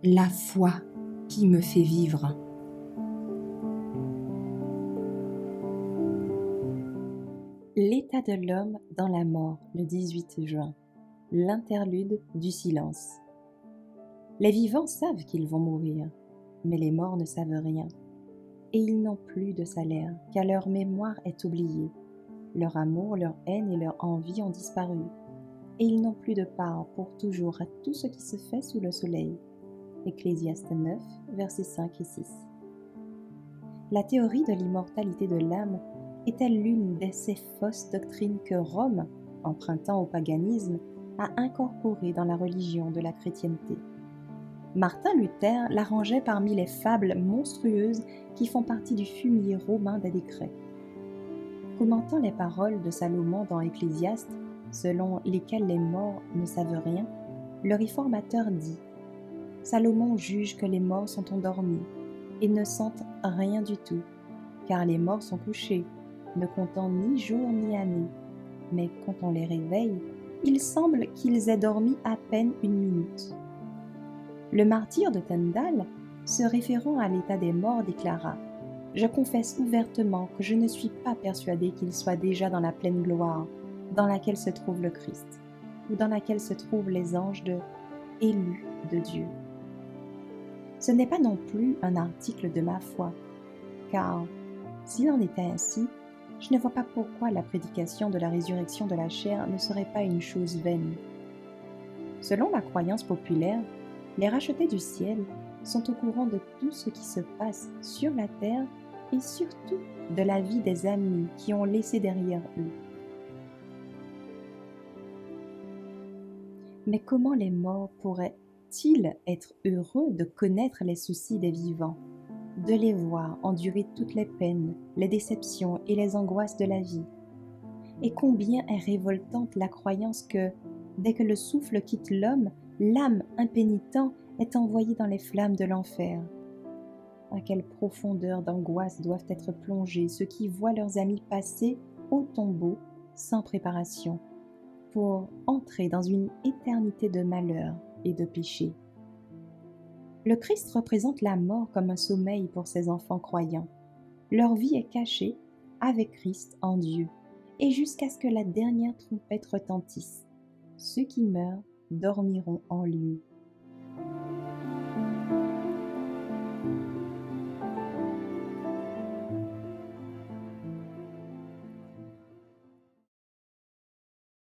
La foi qui me fait vivre. L'état de l'homme dans la mort, le 18 juin. L'interlude du silence. Les vivants savent qu'ils vont mourir, mais les morts ne savent rien. Et ils n'ont plus de salaire, car leur mémoire est oubliée. Leur amour, leur haine et leur envie ont disparu. Et ils n'ont plus de part pour toujours à tout ce qui se fait sous le soleil. Ecclésiaste 9, versets 5 et 6. La théorie de l'immortalité de l'âme est-elle l'une de ces fausses doctrines que Rome, empruntant au paganisme, a incorporées dans la religion de la chrétienté? Martin Luther la rangeait parmi les fables monstrueuses qui font partie du fumier romain des décrets. Commentant les paroles de Salomon dans Ecclésiaste, selon lesquelles les morts ne savent rien, le réformateur dit: Salomon juge que les morts sont endormis et ne sentent rien du tout, car les morts sont couchés, ne comptant ni jour ni année. Mais quand on les réveille, il semble qu'ils aient dormi à peine une minute. Le martyr de Tendal, se référant à l'état des morts, déclara: Je confesse ouvertement que je ne suis pas persuadé qu'ils soient déjà dans la pleine gloire, dans laquelle se trouve le Christ, ou dans laquelle se trouvent les anges élus de Dieu. Ce n'est pas non plus un article de ma foi, car s'il en était ainsi, je ne vois pas pourquoi la prédication de la résurrection de la chair ne serait pas une chose vaine. Selon la croyance populaire, les rachetés du ciel sont au courant de tout ce qui se passe sur la terre et surtout de la vie des amis qui ont laissé derrière eux. Mais comment les morts pourraient-ils être heureux de connaître les soucis des vivants, de les voir endurer toutes les peines, les déceptions et les angoisses de la vie? Et combien est révoltante la croyance que, dès que le souffle quitte l'homme, l'âme impénitent est envoyée dans les flammes de l'enfer. À quelle profondeur d'angoisse doivent être plongés ceux qui voient leurs amis passer au tombeau sans préparation, pour entrer dans une éternité de malheur et de péché. Le Christ représente la mort comme un sommeil pour ses enfants croyants. Leur vie est cachée avec Christ en Dieu, et jusqu'à ce que la dernière trompette retentisse, ceux qui meurent dormiront en lui.